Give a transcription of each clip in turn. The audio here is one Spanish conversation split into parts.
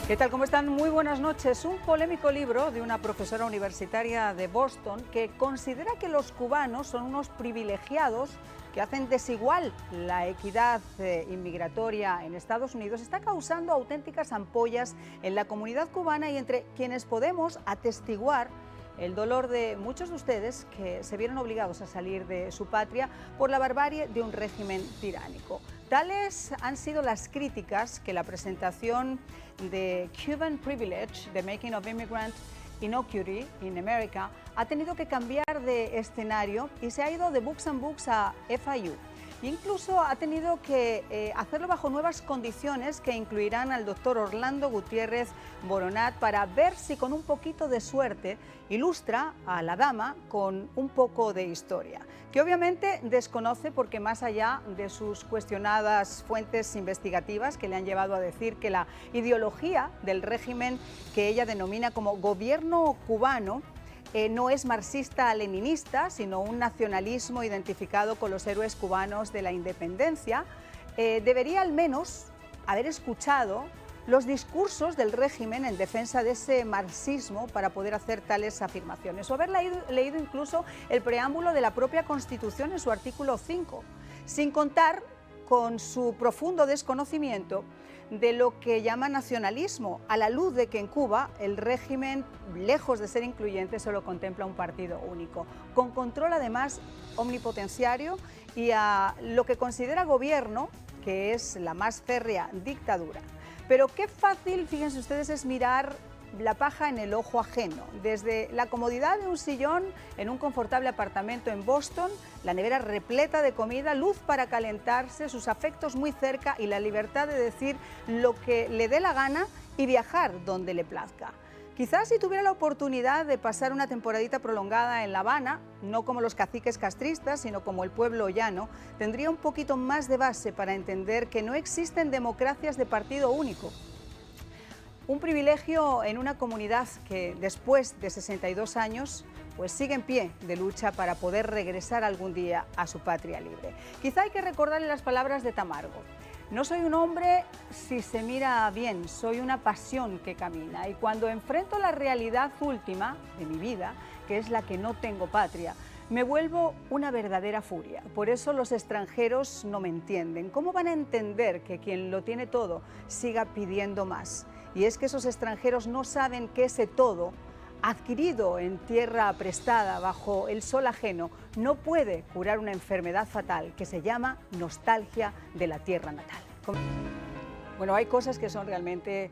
¿Qué tal? ¿Cómo están? Muy buenas noches. Un polémico libro de una profesora universitaria de Boston que considera que los cubanos son unos privilegiados que hacen desigual la equidad inmigratoria en Estados Unidos está causando auténticas ampollas en la comunidad cubana y entre quienes podemos atestiguar el dolor de muchos de ustedes que se vieron obligados a salir de su patria por la barbarie de un régimen tiránico. Tales han sido las críticas que la presentación de Cuban Privilege, The Making of Immigrant Inequity in America, ha tenido que cambiar de escenario y se ha ido de Books and Books a FIU. Incluso ha tenido que hacerlo bajo nuevas condiciones que incluirán al doctor Orlando Gutiérrez Boronat para ver si con un poquito de suerte ilustra a la dama con un poco de historia, que obviamente desconoce porque más allá de sus cuestionadas fuentes investigativas que le han llevado a decir que la ideología del régimen que ella denomina como gobierno cubano no es marxista-leninista, sino un nacionalismo identificado con los héroes cubanos de la independencia, debería al menos haber escuchado los discursos del régimen en defensa de ese marxismo para poder hacer tales afirmaciones, o haber leído incluso el preámbulo de la propia Constitución en su artículo 5, sin contar con su profundo desconocimiento de lo que llama nacionalismo, a la luz de que en Cuba el régimen, lejos de ser incluyente, solo contempla un partido único, con control además omnipotenciario y a lo que considera gobierno, que es la más férrea dictadura. Pero qué fácil, fíjense ustedes, es mirar la paja en el ojo ajeno. Desde la comodidad de un sillón en un confortable apartamento en Boston, la nevera repleta de comida, luz para calentarse, sus afectos muy cerca y la libertad de decir lo que le dé la gana y viajar donde le plazca. Quizás si tuviera la oportunidad de pasar una temporadita prolongada en La Habana, no como los caciques castristas, sino como el pueblo llano, tendría un poquito más de base para entender que no existen democracias de partido único. Un privilegio en una comunidad que después de 62 años pues sigue en pie de lucha para poder regresar algún día a su patria libre. Quizá hay que recordarle las palabras de Tamargo. No soy un hombre si se mira bien, soy una pasión que camina y cuando enfrento la realidad última de mi vida, que es la que no tengo patria, me vuelvo una verdadera furia. Por eso los extranjeros no me entienden. ¿Cómo van a entender que quien lo tiene todo siga pidiendo más? Y es que esos extranjeros no saben que ese todo, adquirido en tierra prestada bajo el sol ajeno, no puede curar una enfermedad fatal que se llama nostalgia de la tierra natal. Bueno, hay cosas que son realmente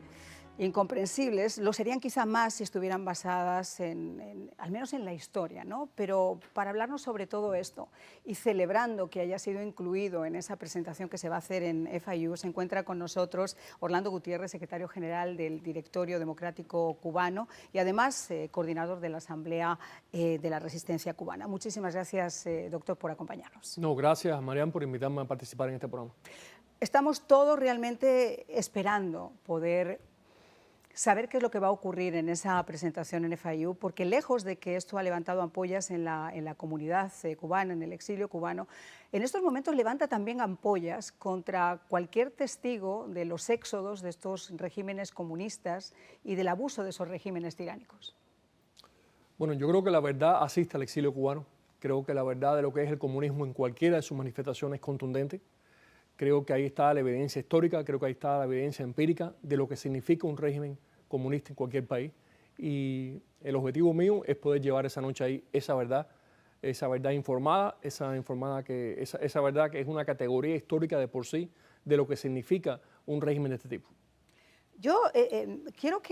incomprensibles, lo serían quizá más si estuvieran basadas al menos en la historia, ¿no? Pero para hablarnos sobre todo esto y celebrando que haya sido incluido en esa presentación que se va a hacer en FIU, se encuentra con nosotros Orlando Gutiérrez, secretario general del Directorio Democrático Cubano y además coordinador de la Asamblea de la Resistencia Cubana. Muchísimas gracias, doctor, por acompañarnos. No, gracias, Marian, por invitarme a participar en este programa. Estamos todos realmente esperando poder saber qué es lo que va a ocurrir en esa presentación en FIU, porque lejos de que esto ha levantado ampollas en la comunidad cubana, en el exilio cubano, en estos momentos levanta también ampollas contra cualquier testigo de los éxodos de estos regímenes comunistas y del abuso de esos regímenes tiránicos. Bueno, yo creo que la verdad asiste al exilio cubano. Creo que la verdad de lo que es el comunismo en cualquiera de sus manifestaciones es contundente. Creo que ahí está la evidencia histórica, creo que ahí está la evidencia empírica de lo que significa un régimen comunista en cualquier país. Y el objetivo mío es poder llevar esa noche ahí esa verdad informada, esa verdad que es una categoría histórica de por sí de lo que significa un régimen de este tipo. Yo quiero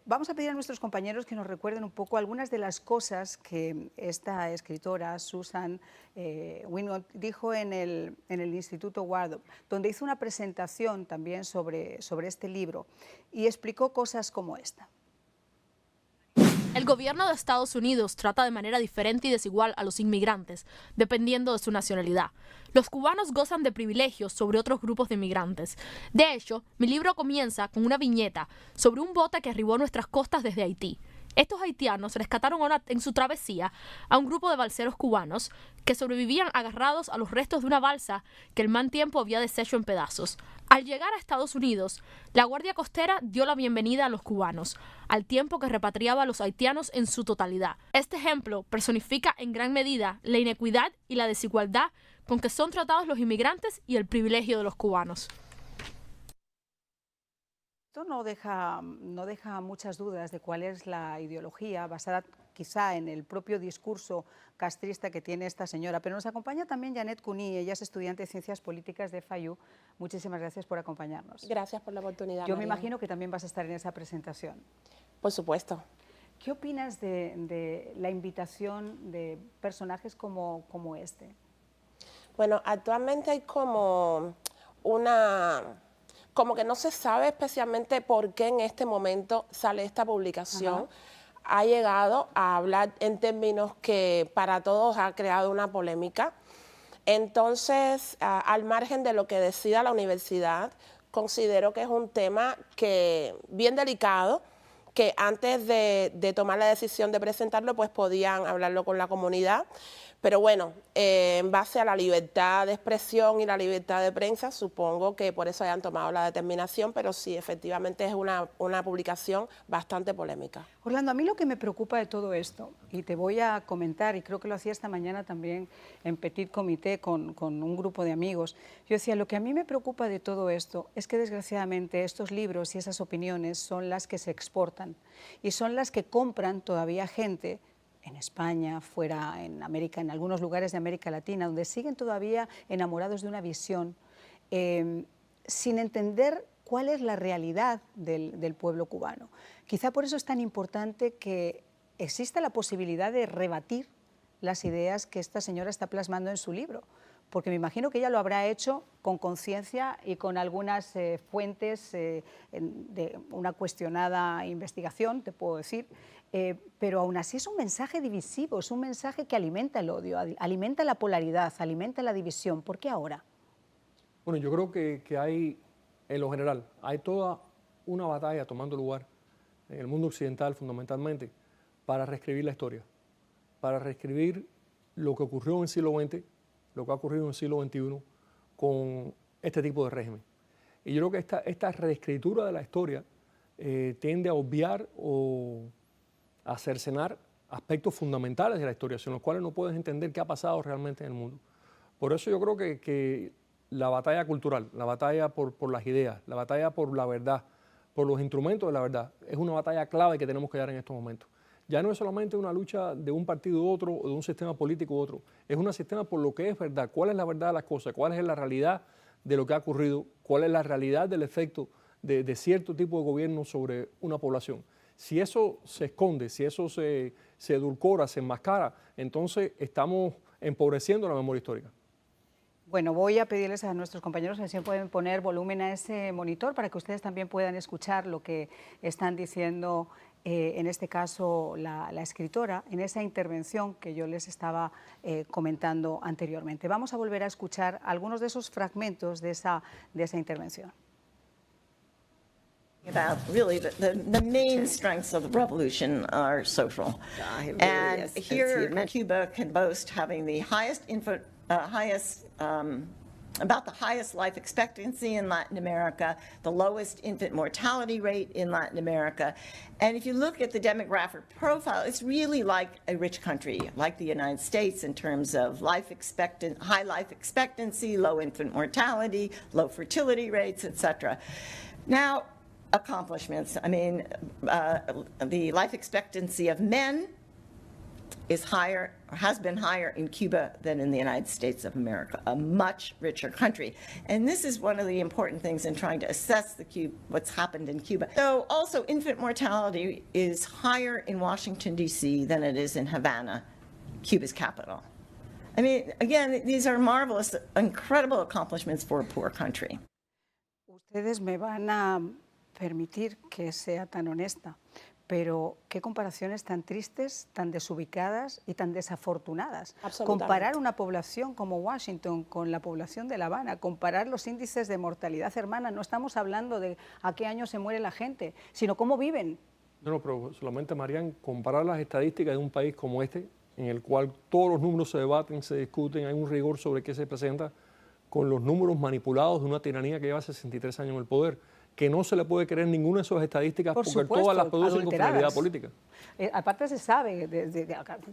vamos a pedir a nuestros compañeros que nos recuerden un poco algunas de las cosas que esta escritora, Susan Winwod, dijo en el Instituto Waldorf, donde hizo una presentación también sobre este libro y explicó cosas como esta. El gobierno de Estados Unidos trata de manera diferente y desigual a los inmigrantes, dependiendo de su nacionalidad. Los cubanos gozan de privilegios sobre otros grupos de inmigrantes. De hecho, mi libro comienza con una viñeta sobre un bote que arribó a nuestras costas desde Haití. Estos haitianos rescataron en su travesía a un grupo de balseros cubanos que sobrevivían agarrados a los restos de una balsa que el mal tiempo había deshecho en pedazos. Al llegar a Estados Unidos, la Guardia Costera dio la bienvenida a los cubanos, al tiempo que repatriaba a los haitianos en su totalidad. Este ejemplo personifica en gran medida la inequidad y la desigualdad con que son tratados los inmigrantes y el privilegio de los cubanos. Esto no deja muchas dudas de cuál es la ideología basada quizá en el propio discurso castrista que tiene esta señora. Pero nos acompaña también Janet Cuní, ella es estudiante de Ciencias Políticas de FIU. Muchísimas gracias por acompañarnos. Gracias por la oportunidad, Yo me María. imagino que también vas a estar en esa presentación. Por supuesto. ¿Qué opinas de la invitación de personajes como este? Bueno, actualmente hay como que no se sabe especialmente por qué en este momento sale esta publicación. Ha llegado a hablar en términos que para todos ha creado una polémica. Entonces, al margen de lo que decida la universidad, considero que es un tema bien delicado, que antes de tomar la decisión de presentarlo, pues podían hablarlo con la comunidad. Pero bueno, en base a la libertad de expresión y la libertad de prensa, supongo que por eso hayan tomado la determinación, pero sí, efectivamente es una publicación bastante polémica. Orlando, a mí lo que me preocupa de todo esto, y te voy a comentar, y creo que lo hacía esta mañana también en Petit Comité con un grupo de amigos, yo decía, lo que a mí me preocupa de todo esto es que desgraciadamente estos libros y esas opiniones son las que se exportan y son las que compran todavía gente en España, fuera en América, en algunos lugares de América Latina, donde siguen todavía enamorados de una visión, sin entender cuál es la realidad del pueblo cubano. Quizá por eso es tan importante que exista la posibilidad de rebatir las ideas que esta señora está plasmando en su libro, porque me imagino que ella lo habrá hecho con conciencia y con algunas fuentes de una cuestionada investigación, te puedo decir, pero aún así es un mensaje divisivo, es un mensaje que alimenta el odio, alimenta la polaridad, alimenta la división. ¿Por qué ahora? Bueno, yo creo que hay, en lo general, hay toda una batalla tomando lugar en el mundo occidental fundamentalmente para reescribir la historia, para reescribir lo que ocurrió en el siglo XX, lo que ha ocurrido en el siglo XXI con este tipo de régimen. Y yo creo que esta reescritura de la historia tiende a obviar o a cercenar aspectos fundamentales de la historia, sin los cuales no puedes entender qué ha pasado realmente en el mundo. Por eso yo creo que la batalla cultural, la batalla por las ideas, la batalla por la verdad, por los instrumentos de la verdad, es una batalla clave que tenemos que dar en estos momentos. Ya no es solamente una lucha de un partido u otro o de un sistema político u otro, es un sistema por lo que es verdad, cuál es la verdad de las cosas, cuál es la realidad de lo que ha ocurrido, cuál es la realidad del efecto de cierto tipo de gobierno sobre una población. Si eso se esconde, si eso se edulcora, se enmascara, entonces estamos empobreciendo la memoria histórica. Bueno, voy a pedirles a nuestros compañeros si pueden poner volumen a ese monitor para que ustedes también puedan escuchar lo que están diciendo, en este caso, la escritora, en esa intervención que yo les estaba comentando anteriormente. Vamos a volver a escuchar algunos de esos fragmentos de esa intervención. About really the main strengths of the revolution are social, and here Cuba can boast having the highest about the highest life expectancy in Latin America, the lowest infant mortality rate in Latin America. And if you look at the demographic profile, it's really like a rich country, like the United States in terms of high life expectancy, low infant mortality, low fertility rates, etc. Now, accomplishments. I mean, the life expectancy of men is higher, or has been higher in Cuba than in the United States of America, a much richer country. And this is one of the important things in trying to assess what's happened in Cuba. So also infant mortality is higher in Washington, D.C. than it is in Havana, Cuba's capital. I mean, again, these are marvelous, incredible accomplishments for a poor country. Ustedes me van a permitir que sea tan honesta, pero qué comparaciones tan tristes, tan desubicadas y tan desafortunadas. Comparar una población como Washington con la población de La Habana, comparar los índices de mortalidad hermana, no estamos hablando de a qué año se muere la gente, sino cómo viven No, pero solamente, Marian, comparar las estadísticas de un país como este, en el cual todos los números se debaten, se discuten, hay un rigor sobre qué se presenta, con los números manipulados de una tiranía que lleva 63 años en el poder, que no se le puede creer ninguna de esas estadísticas Por porque supuesto, todas las producen con finalidad adulteradas. política. Aparte se sabe,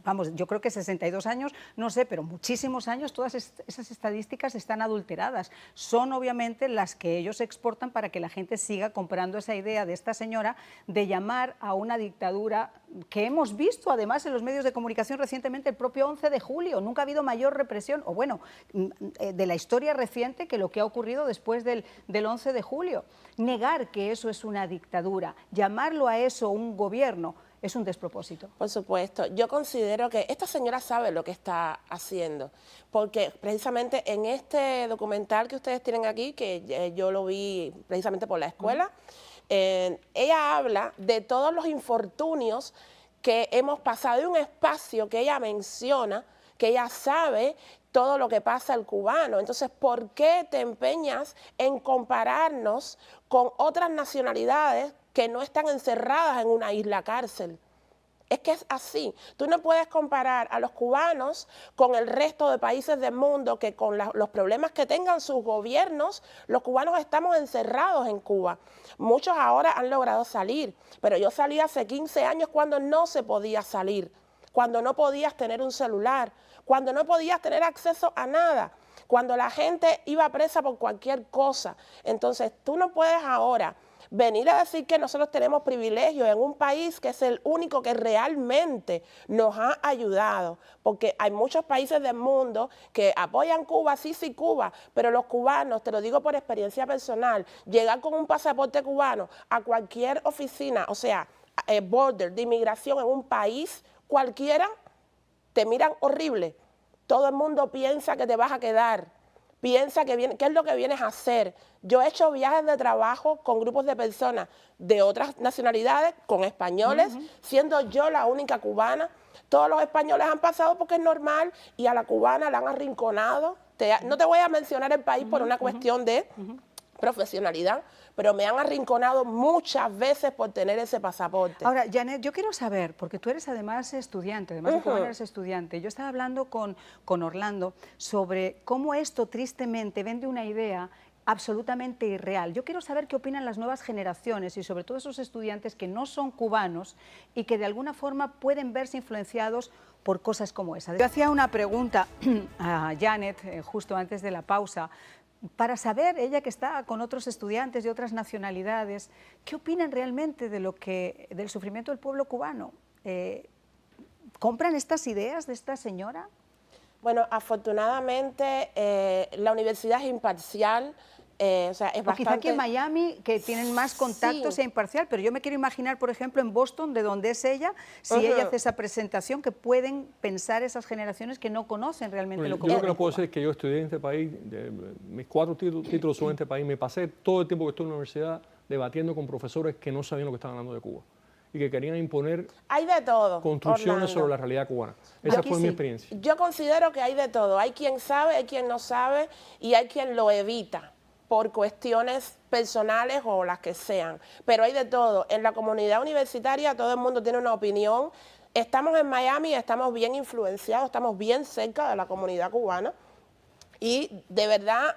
vamos, yo creo que 62 años, no sé, pero muchísimos años todas esas estadísticas están adulteradas. Son obviamente las que ellos exportan para que la gente siga comprando esa idea de esta señora de llamar a una dictadura que hemos visto además en los medios de comunicación recientemente, el propio 11 de julio. Nunca ha habido mayor represión, o bueno, de la historia reciente que lo que ha ocurrido después del 11 de julio. Negar que eso es una dictadura, llamarlo a eso un gobierno, es un despropósito. Por supuesto. Yo considero que esta señora sabe lo que está haciendo, porque precisamente en este documental que ustedes tienen aquí, que yo lo vi precisamente por la escuela, ella habla de todos los infortunios que hemos pasado, de un espacio que ella menciona, que ella sabe todo lo que pasa al cubano. Entonces, ¿por qué te empeñas en compararnos con otras nacionalidades que no están encerradas en una isla cárcel? Es que es así. Tú no puedes comparar a los cubanos con el resto de países del mundo que con los problemas que tengan sus gobiernos, los cubanos estamos encerrados en Cuba. Muchos ahora han logrado salir, pero yo salí hace 15 años cuando no se podía salir, cuando no podías tener un celular, cuando no podías tener acceso a nada, cuando la gente iba presa por cualquier cosa. Entonces, tú no puedes ahora venir a decir que nosotros tenemos privilegios en un país que es el único que realmente nos ha ayudado, porque hay muchos países del mundo que apoyan Cuba, sí, Cuba, pero los cubanos, te lo digo por experiencia personal, llegar con un pasaporte cubano a cualquier oficina, o sea, border de inmigración en un país cualquiera, te miran horrible. Todo el mundo piensa que te vas a quedar, piensa que qué es lo que vienes a hacer. Yo he hecho viajes de trabajo con grupos de personas de otras nacionalidades, con españoles, siendo yo la única cubana. Todos los españoles han pasado porque es normal y a la cubana la han arrinconado. No te voy a mencionar el país por una cuestión de profesionalidad, pero me han arrinconado muchas veces por tener ese pasaporte. Ahora, Janet, yo quiero saber, porque tú eres además estudiante, además de cubana eres estudiante, yo estaba hablando con Orlando sobre cómo esto tristemente vende una idea absolutamente irreal. Yo quiero saber qué opinan las nuevas generaciones y sobre todo esos estudiantes que no son cubanos y que de alguna forma pueden verse influenciados por cosas como esa. Yo hacía una pregunta a Janet justo antes de la pausa, para saber, ella que está con otros estudiantes de otras nacionalidades, ¿qué opinan realmente de del sufrimiento del pueblo cubano? ¿Compran estas ideas de esta señora? Bueno, afortunadamente la universidad es imparcial. O sea, es bastante... Quizá aquí en Miami, que tienen más contactos, sea imparcial, pero yo me quiero imaginar, por ejemplo, en Boston, de donde es ella, si ella hace esa presentación, que pueden pensar esas generaciones que no conocen realmente lo que ocurre. Yo lo que no puedo decir es que yo estudié en este país, mis 4 títulos son en este país, me pasé todo el tiempo que estuve en la universidad debatiendo con profesores que no sabían lo que estaban hablando de Cuba y que querían imponer hay de todo, construcciones Orlando. sobre la realidad cubana. Esa fue mi experiencia. Yo considero que hay de todo. Hay quien sabe, hay quien no sabe y hay quien lo evita por cuestiones personales o las que sean. Pero hay de todo. En la comunidad universitaria todo el mundo tiene una opinión. Estamos en Miami, estamos bien influenciados, estamos bien cerca de la comunidad cubana. Y de verdad,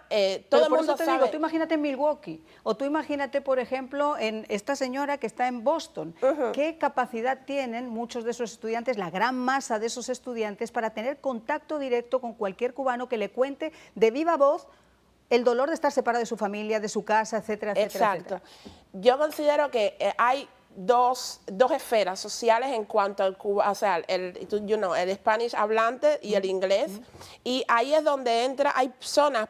todo el mundo sabe. Digo, tú imagínate en Milwaukee, o tú imagínate, por ejemplo, en esta señora que está en Boston. ¿Qué capacidad tienen muchos de esos estudiantes, la gran masa de esos estudiantes, para tener contacto directo con cualquier cubano que le cuente de viva voz el dolor de estar separado de su familia, de su casa, etcétera, etcétera? Exacto. Yo considero que hay dos esferas sociales en cuanto al Cuba, o sea, el Spanish hablante y el inglés, y ahí es donde entra, hay personas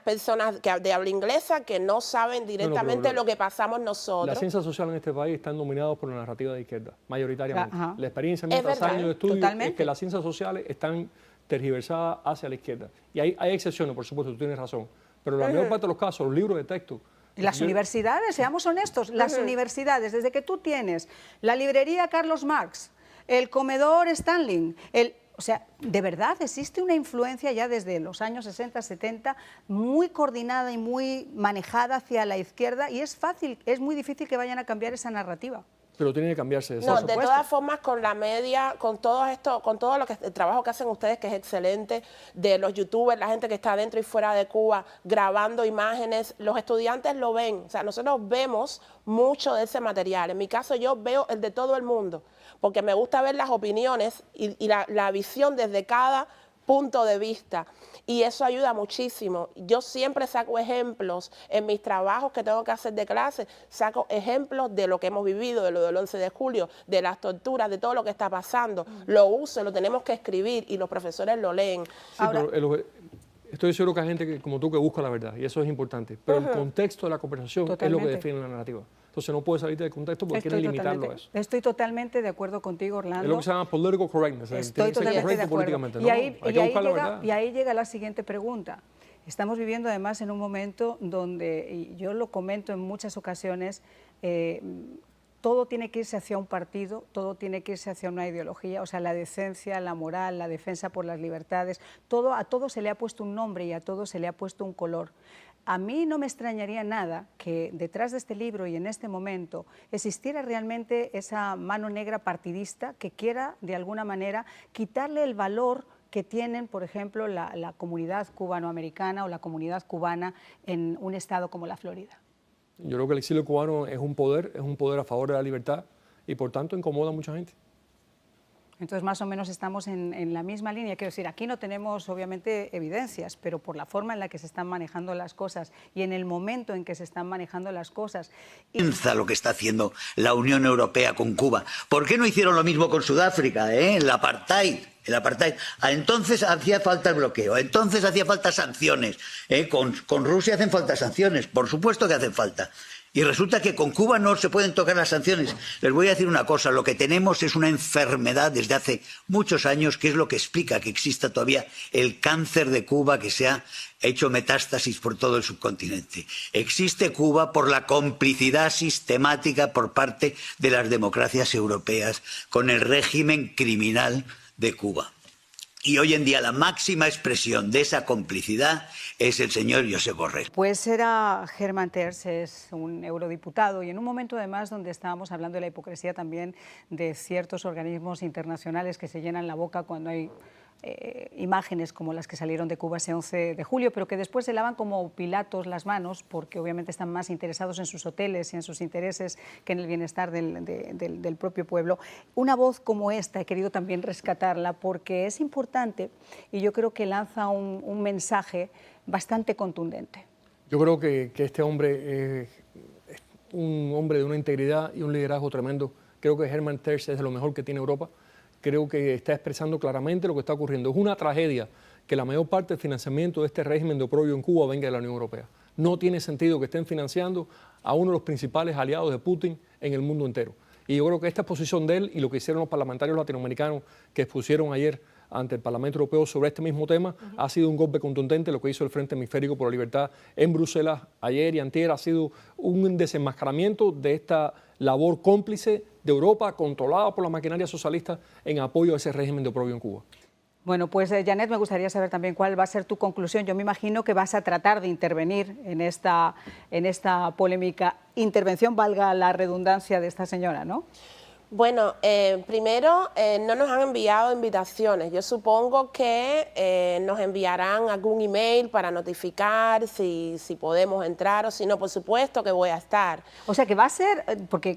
que de habla inglesa que no saben directamente lo que pasamos nosotros. Las ciencias sociales en este país están dominadas por la narrativa de izquierda, mayoritariamente. La experiencia Es tras verdad, años de estudio totalmente. es que las ciencias sociales están tergiversadas hacia la izquierda. Y hay excepciones, por supuesto, tú tienes razón, pero la mayor parte de los casos, los libros de texto, las universidades, seamos honestos, las universidades, desde que tú tienes la librería Carlos Marx, el comedor Stanley, o sea, de verdad existe una influencia ya desde los años 60, 70, muy coordinada y muy manejada hacia la izquierda, y es muy difícil que vayan a cambiar esa narrativa. Pero tiene que cambiarse eso. No, de todas formas, con la media, con todo esto, con todo el trabajo que hacen ustedes, que es excelente, de los youtubers, la gente que está dentro y fuera de Cuba, grabando imágenes, los estudiantes lo ven. O sea, nosotros vemos mucho de ese material. En mi caso, yo veo el de todo el mundo, porque me gusta ver las opiniones y la visión desde cada punto de vista, y eso ayuda muchísimo. Yo siempre saco ejemplos en mis trabajos que tengo que hacer de clase, saco ejemplos de lo que hemos vivido, de lo del 11 de julio, de las torturas, de todo lo que está pasando. Lo uso, lo tenemos que escribir y los profesores lo leen. Sí, ahora, pero estoy seguro que hay gente como tú que busca la verdad, y eso es importante, pero el contexto de la conversación es lo que define la narrativa. Entonces no puede salir del contexto porque quieren limitarlo a eso. Estoy totalmente de acuerdo contigo, Orlando. Es lo que se llama political correctness. Estoy totalmente de acuerdo. ¿No? Y ahí llega la siguiente pregunta. Estamos viviendo además en un momento donde, y yo lo comento en muchas ocasiones, todo tiene que irse hacia un partido, todo tiene que irse hacia una ideología, o sea, la decencia, la moral, la defensa por las libertades, a todo se le ha puesto un nombre y a todo se le ha puesto un color. A mí no me extrañaría nada que detrás de este libro y en este momento existiera realmente esa mano negra partidista que quiera de alguna manera quitarle el valor que tienen, por ejemplo, la comunidad cubanoamericana o la comunidad cubana en un estado como la Florida. Yo creo que el exilio cubano es un poder a favor de la libertad y por tanto incomoda a mucha gente. Entonces, más o menos estamos en la misma línea. Quiero decir, aquí no tenemos, obviamente, evidencias, pero por la forma en la que se están manejando las cosas y en el momento en que se están manejando las cosas. Lo que está haciendo la Unión Europea con Cuba. ¿Por qué no hicieron lo mismo con Sudáfrica, el apartheid? Entonces hacía falta el bloqueo, entonces hacía falta sanciones. Con Rusia hacen falta sanciones, por supuesto que hacen falta. Y resulta que con Cuba no se pueden tocar las sanciones. Les voy a decir una cosa, lo que tenemos es una enfermedad desde hace muchos años, que es lo que explica que exista todavía el cáncer de Cuba que se ha hecho metástasis por todo el subcontinente. Existe Cuba por la complicidad sistemática por parte de las democracias europeas con el régimen criminal de Cuba. Y hoy en día la máxima expresión de esa complicidad es el señor Josep Borrell. Pues era Hermann Tertsch, es un eurodiputado, y en un momento además donde estábamos hablando de la hipocresía también de ciertos organismos internacionales que se llenan la boca cuando hay imágenes como las que salieron de Cuba ese 11 de julio, pero que después se lavan como Pilatos las manos porque obviamente están más interesados en sus hoteles y en sus intereses que en el bienestar del propio pueblo. Una voz como esta he querido también rescatarla porque es importante y yo creo que lanza un mensaje bastante contundente. Yo creo que este hombre es un hombre de una integridad y un liderazgo tremendo. Creo que Hermann Tertsch es de lo mejor que tiene Europa. Creo que está expresando claramente lo que está ocurriendo. Es una tragedia que la mayor parte del financiamiento de este régimen de oprobio en Cuba venga de la Unión Europea. No tiene sentido que estén financiando a uno de los principales aliados de Putin en el mundo entero. Y yo creo que esta posición de él y lo que hicieron los parlamentarios latinoamericanos que expusieron ayer ante el Parlamento Europeo sobre este mismo tema ha sido un golpe contundente. Lo que hizo el Frente Hemisférico por la Libertad en Bruselas ayer y antier ha sido un desenmascaramiento de esta labor cómplice de Europa controlada por la maquinaria socialista en apoyo a ese régimen de oprobio en Cuba. Bueno, pues Janet, me gustaría saber también cuál va a ser tu conclusión. Yo me imagino que vas a tratar de intervenir en esta polémica intervención, valga la redundancia de esta señora, ¿no? Bueno, primero no nos han enviado invitaciones. Yo supongo que nos enviarán algún email para notificar si podemos entrar o si no, por supuesto que voy a estar. O sea que va a ser, porque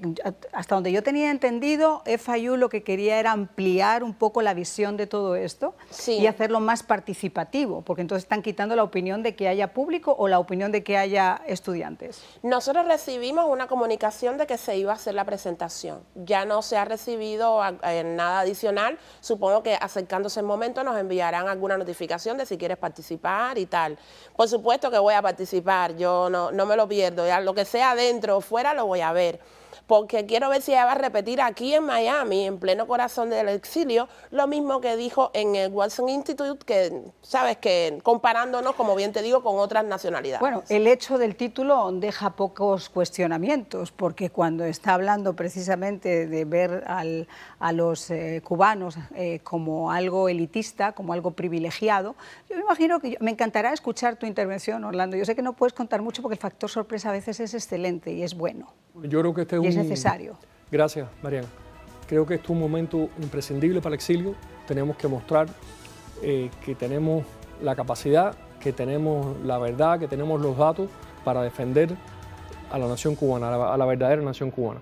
hasta donde yo tenía entendido, FIU lo que quería era ampliar un poco la visión de todo esto y hacerlo más participativo, porque entonces están quitando la opinión de que haya público o la opinión de que haya estudiantes. Nosotros recibimos una comunicación de que se iba a hacer la presentación. Ya no se ha recibido nada adicional. Supongo que acercándose el momento nos enviarán alguna notificación de si quieres participar y tal. Por supuesto que voy a participar, yo no me lo pierdo, ya lo que sea dentro o fuera lo voy a ver. Porque quiero ver si ella va a repetir aquí en Miami, en pleno corazón del exilio, lo mismo que dijo en el Watson Institute, que sabes que comparándonos, como bien te digo, con otras nacionalidades. Bueno, el hecho del título deja pocos cuestionamientos, porque cuando está hablando precisamente de ver a los cubanos como algo elitista, como algo privilegiado, yo me imagino que me encantará escuchar tu intervención, Orlando. Yo sé que no puedes contar mucho porque el factor sorpresa a veces es excelente y es bueno. Yo creo que este es necesario. Gracias, Mariana. Creo que esto es un momento imprescindible para el exilio. Tenemos que mostrar que tenemos la capacidad, que tenemos la verdad, que tenemos los datos para defender a la nación cubana, a la verdadera nación cubana.